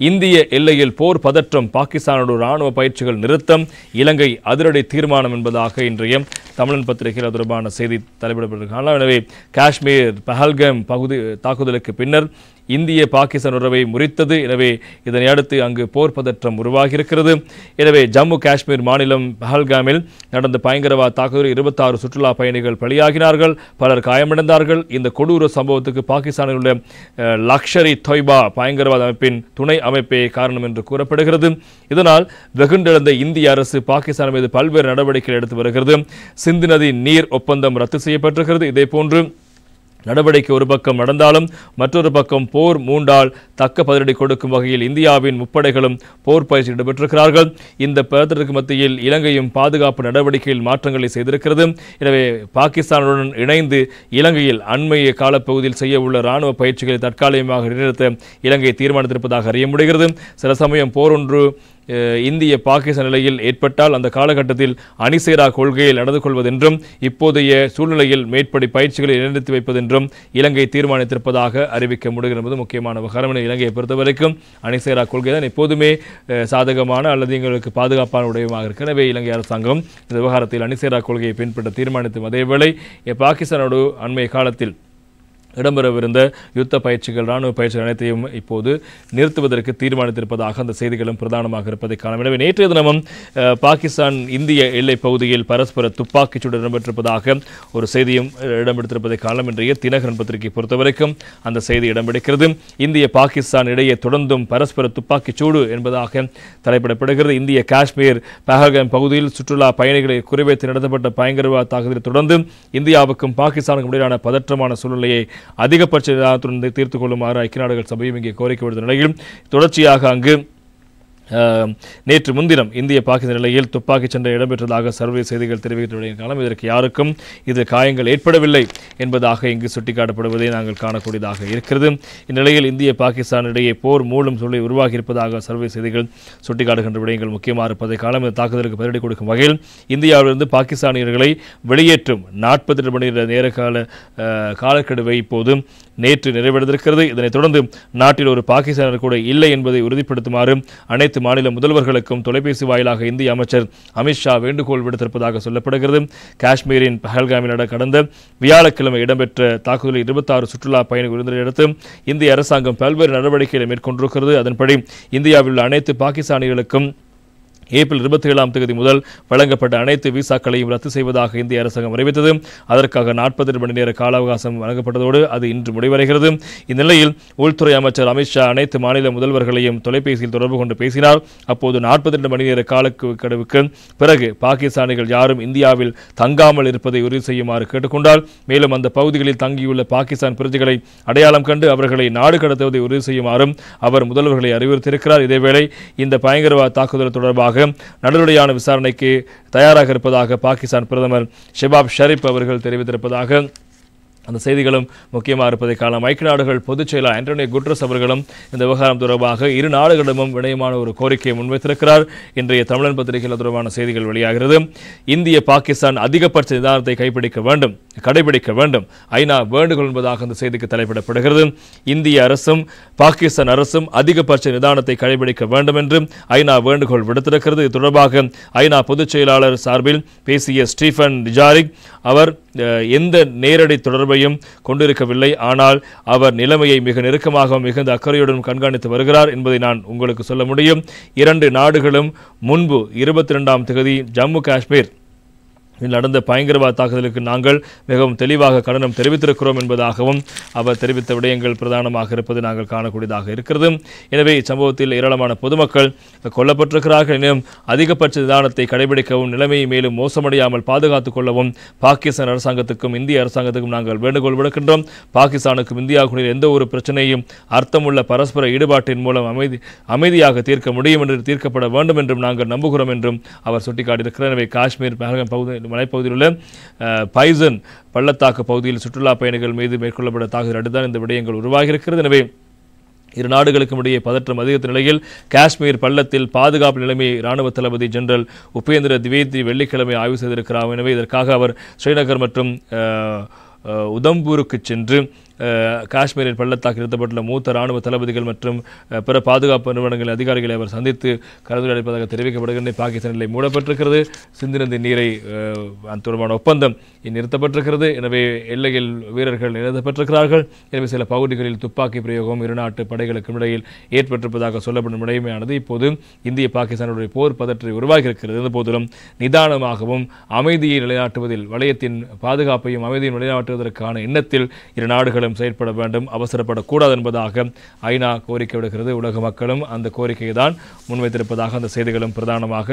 இந்திய எல்லையில் போர் பதற்றம், பாகிஸ்தானோட ராணுவ பயிற்சிகள் நிறுத்தம், இலங்கை அதிரடி தீர்மானம் என்பதாக இன்றைய தமிழன் பத்திரிகையில் தொடர்பான செய்தி தலைப்பிடப்பட்டிருக்கிறார்கள். எனவே காஷ்மீர் பஹல்காம் பகுதி தாக்குதலுக்கு பின்னர் இந்திய பாகிஸ்தான் உறவை முறித்தது. எனவே இதனை அடுத்து அங்கு போர் பதற்றம் உருவாகியிருக்கிறது. எனவே ஜம்மு காஷ்மீர் மாநிலம் பஹல்காமில் நடந்த பயங்கரவாத தாக்குதலில் 26 சுற்றுலா பயணிகள் பலியாகினார்கள், பலர் காயமடைந்தார்கள். இந்த கொடூர சம்பவத்துக்கு பாகிஸ்தானில் உள்ள லக்ஷர்-இ தொய்பா பயங்கரவாத அமைப்பின் துணை அமைப்பே காரணம் என்று கூறப்படுகிறது. இதனால் வெகுண்டெழுந்த இந்திய அரசு பாகிஸ்தான் மீது பல்வேறு நடவடிக்கைகள் எடுத்து வருகிறது. சிந்து நதி நீர் ஒப்பந்தம் ரத்து செய்யப்பட்டிருக்கிறது. இதேபோன்று நடவடிக்கை ஒரு பக்கம் நடந்தாலும் மற்றொரு பக்கம் போர் மூண்டால் தக்க பதிலடி கொடுக்கும் வகையில் இந்தியாவின் முப்படைகளும் போர் பயிற்சி ஈடுபட்டிருக்கிறார்கள். இந்த பதற்றத்திற்கு மத்தியில் இலங்கையும் பாதுகாப்பு நடவடிக்கையில் மாற்றங்களை செய்திருக்கிறது. எனவே பாகிஸ்தானுடன் இணைந்து இலங்கையில் அண்மைய காலப்பகுதியில் செய்ய உள்ள ராணுவ பயிற்சிகளை தற்காலிகமாக இடைநிறுத்த இலங்கை தீர்மானித்திருப்பதாக அறிய முடிகிறது. சில சமயம் போர் ஒன்று இந்திய பாகிஸ்தான் நிலையில் ஏற்பட்டால் அந்த காலகட்டத்தில் அணிசேரா கொள்கையில் நடந்து கொள்வதென்றும் இப்போதைய சூழ்நிலையில் மேற்படி பயிற்சிகளை இணைத்து வைப்பதென்றும் இலங்கை தீர்மானித்திருப்பதாக அறிவிக்க முடிகிறது என்பது முக்கியமான விவகாரம். இலங்கையை பொறுத்தவரைக்கும் அணிசேரா கொள்கை தான் எப்போதுமே சாதகமான அல்லது எங்களுக்கு பாதுகாப்பான உடையமாக இருக்கிறது. எனவே இலங்கை அரசாங்கம் இந்த விவகாரத்தில் அணிசேரா கொள்கையை பின்பற்ற தீர்மானித்தும் அதேவேளை பாகிஸ்தானோடு அண்மைய காலத்தில் இடம்பெறவிருந்த யுத்த பயிற்சிகள், ராணுவ பயிற்சிகள் அனைத்தையும் இப்போது நிறுத்துவதற்கு தீர்மானித்திருப்பதாக அந்த செய்திகளும் பிரதானமாக இருப்பதை காணலாம். எனவே நேற்றைய தினமும் பாகிஸ்தான் இந்திய எல்லைப் பகுதியில் பரஸ்பர துப்பாக்கிச்சூடு இடம்பெற்றிருப்பதாக ஒரு செய்தியும் இடம்பெடுத்திருப்பதை காணலாம். இன்றைய தினகரன் பத்திரிகை பொறுத்தவரைக்கும் அந்த செய்தி இடம்பெடுக்கிறது. இந்திய பாகிஸ்தான் இடையே தொடர்ந்தும் பரஸ்பர துப்பாக்கிச்சூடு என்பதாக தலைப்பிடப்படுகிறது. இந்திய காஷ்மீர் பஹல்காம் பகுதியில் சுற்றுலா பயணிகளை குறிவைத்து நடத்தப்பட்ட பயங்கரவாத தாக்குதலை தொடர்ந்து இந்தியாவுக்கும் பாகிஸ்தானுக்கும் இடையிலான பதற்றமான சூழ்நிலையை அதிகபட்ச நிதானத்துடன் தீர்த்துக் கொள்ளுமாறு ஐக்கிய நாடுகள் சபையும் இங்கே கோரிக்கை விடுத்த நிலையில் தொடர்ச்சியாக அங்கு நேற்று முன்தினம் இந்திய பாகிஸ்தான் நிலையில் துப்பாக்கிச் சண்டை இடம்பெற்றதாக சர்வதேச செய்திகள் தெரிவித்துள்ளன. இதற்கு யாருக்கும் இது காயங்கள் ஏற்படவில்லை என்பதாக இங்கு சுட்டிக்காட்டப்படுவதை நாங்கள் காணக்கூடியதாக இருக்கிறது. இந்நிலையில் இந்திய பாகிஸ்தான் இடையே போர் மூலம் சூழலை உருவாகி இருப்பதாக சர்வதேச செய்திகள் சுட்டிக்காட்டுகின்ற விடயங்கள் முக்கியமாக இருப்பதை காலம். இந்த தாக்குதலுக்கு பதிலடி கொடுக்கும் வகையில் இந்தியாவிலிருந்து பாகிஸ்தானியர்களை வெளியேற்றும் 48 மணி நேர காலக்கெடுவை இப்போது நேற்று நிறைவடைந்திருக்கிறது. இதனைத் தொடர்ந்து நாட்டில் ஒரு பாகிஸ்தானர் கூட இல்லை என்பதை உறுதிப்படுத்துமாறு அனைத்து மாநில முதல்வர்களுக்கும் தொலைபேசி வாயிலாக இந்திய அமைச்சர் அமித்ஷா வேண்டுகோள் விடுத்திருப்பதாக சொல்லப்படுகிறது. காஷ்மீரின் பஹல்காமில் கடந்த வியாழக்கிழமை இடம்பெற்ற தாக்குதலில் 26 சுற்றுலா பயணிகள் உயிரிழந்ததை அடுத்து இந்திய அரசாங்கம் பல்வேறு நடவடிக்கைகளை மேற்கொண்டிருக்கிறது. அதன்படி இந்தியாவில் உள்ள அனைத்து பாகிஸ்தானிகளுக்கும் ஏப்ரல் 27ஆம் தேதி முதல் வழங்கப்பட்ட அனைத்து விசாக்களையும் ரத்து செய்வதாக இந்திய அரசாங்கம் அறிவித்தது. அதற்காக 48 மணி நேர கால அவகாசம் வழங்கப்பட்டதோடு அது இன்று முடிவடைகிறது. இந்நிலையில் உள்துறை அமைச்சர் அமித்ஷா அனைத்து மாநில முதல்வர்களையும் தொலைபேசியில் தொடர்பு கொண்டு பேசினார். அப்போது 42 மணி நேர காலக்கெடுவுக்கு பிறகு பாகிஸ்தானிகள் யாரும் இந்தியாவில் தங்காமல் இருப்பதை உறுதி செய்யுமாறு கேட்டுக்கொண்டார். மேலும் அந்த பகுதிகளில் தங்கியுள்ள பாகிஸ்தான் பிரஜைகளை அடையாளம் கண்டு அவர்களை நாடு கடத்துவதை உறுதி செய்யுமாறும் அவர் முதல்வர்களை அறிவுறுத்தியிருக்கிறார். இதேவேளை இந்த பயங்கரவாத தாக்குதல் தொடர்பாக நடுநிலையான விசாரணைக்கு தயாராக இருப்பதாக பாகிஸ்தான் பிரதமர் ஷெபாப் ஷரீப் அவர்கள் தெரிவித்திருப்பதாக அந்த செய்திகளும் முக்கியமாக இருப்பதை காணலாம். ஐக்கிய நாடுகள் பொதுச் செயலாளர் ஆண்டோனியோ குட்ரஸ் அவர்களும் இந்த விவகாரம் தொடர்பாக இரு நாடுகளிடமும் வினயமான ஒரு கோரிக்கையை முன்வைத்திருக்கிறார். இன்றைய தமிழன் பத்திரிகையில் தொடர்பான செய்திகள் வெளியாகிறது. இந்திய பாகிஸ்தான் அதிகபட்ச நிதானத்தை கடைபிடிக்க வேண்டும் ஐநா வேண்டுகோள் என்பதாக அந்த செய்திக்கு தலைப்பிடப்படுகிறது. இந்திய அரசும் பாகிஸ்தான் அரசும் அதிகபட்ச நிதானத்தை கடைபிடிக்க வேண்டும் என்று ஐநா வேண்டுகோள் விடுத்திருக்கிறது. இது தொடர்பாக ஐநா பொதுச் செயலாளர் சார்பில் பேசிய ஸ்டீஃபன் டிஜாரிக் அவர் எந்த நேரடி தொடர்பையும் கொண்டிருக்கவில்லை, ஆனால் அவர் நிலைமையை மிக நெருக்கமாக மிகுந்த அக்கறையுடன் கண்காணித்து வருகிறார் என்பதை நான் உங்களுக்கு சொல்ல முடியும். 2 நாடுகளும் முன்பு 22ஆம் தேதி ஜம்மு காஷ்மீர் நடந்த பயங்கரவாத தாக்குதலுக்கு நாங்கள் மிகவும் தெளிவாக கண்டனம் தெரிவித்திருக்கிறோம் என்பதாகவும் அவர் தெரிவித்த விடயங்கள் பிரதானமாக இருப்பது நாங்கள் காணக்கூடியதாக இருக்கிறது. எனவே இச்சம்பவத்தில் ஏராளமான பொதுமக்கள் கொல்லப்பட்டிருக்கிறார்கள். எனும் அதிகபட்ச நிதானத்தை கடைபிடிக்கவும் நிலைமையை மேலும் மோசமடையாமல் பாதுகாத்துக் கொள்ளவும் பாகிஸ்தான் அரசாங்கத்துக்கும் இந்திய அரசாங்கத்துக்கும் நாங்கள் வேண்டுகோள் விடுக்கின்றோம். பாகிஸ்தானுக்கும் இந்தியாவுக்கும் எந்த ஒரு பிரச்சனையும் அர்த்தமுள்ள பரஸ்பர ஈடுபாட்டின் மூலம் அமைதியாக தீர்க்க முடியும் என்று தீர்க்கப்பட வேண்டும் என்றும் நாங்கள் நம்புகிறோம் என்றும் அவர் சுட்டிக்காட்டியிருக்கிறார். எனவே காஷ்மீர் பஹல்காம் பகுதி மலைப்பகுதியில் உள்ள பைசன் பள்ளத்தாக்கு பகுதியில் சுற்றுலா பயணிகள் மீது மேற்கொள்ளப்பட்ட தாக்குதல் அடுத்துதான் இந்த விடயங்கள் உருவாகியிருக்கிறது. எனவே இரு நாடுகளுக்கும் இடையே பதற்றம் அதிகரித்த நிலையில் காஷ்மீர் பள்ளத்தில் பாதுகாப்பு நிலைமையை ராணுவ தளபதி ஜெனரல் உபேந்திர திவேதி வெள்ளிக்கிழமை ஆய்வு செய்திருக்கிறார். எனவே இதற்காக அவர் ஸ்ரீநகர் மற்றும் உதம்பூருக்கு சென்று காஷ்மீரில் பள்ளத்தாக்கில் நிறுத்தப்பட்டுள்ள மூத்த ராணுவ தளபதிகள் மற்றும் பிற பாதுகாப்பு நிறுவனங்களின் அதிகாரிகளை அவர் சந்தித்து கலந்துரையாடிப்பதாக தெரிவிக்கப்படுகின்ற பாகிஸ்தான் எல்லை மூடப்பட்டிருக்கிறது. சிந்து நதி நீரை தொடர்பான ஒப்பந்தம் நிறுத்தப்பட்டிருக்கிறது. எனவே எல்லையில் வீரர்கள் நிறுத்தப்பட்டிருக்கிறார்கள். எனவே சில பகுதிகளில் துப்பாக்கி பிரயோகம் இரு நாட்டு படைகளுக்கும் இடையில் ஏற்பட்டிருப்பதாக சொல்லப்படும் விடயமானது இப்போது இந்திய பாகிஸ்தானுடைய போர் பதற்றை உருவாகியிருக்கிறது. இருந்த போதிலும் நிதானமாகவும் அமைதியை நிலைநாட்டுவதில் வளையத்தின் பாதுகாப்பையும் அமைதியை நிலைநாட்டுவதற்கான எண்ணத்தில் இரு நாடுகளும் செயற்பட வேண்டும், அவசரப்படக்கூடாது என்பதாக ஐநா கோரிக்கை விடுகிறது. உலக மக்களும் அந்த கோரிக்கையை தான் முன்வைத்திருப்பதாக அந்த செய்திகளும் பிரதானமாக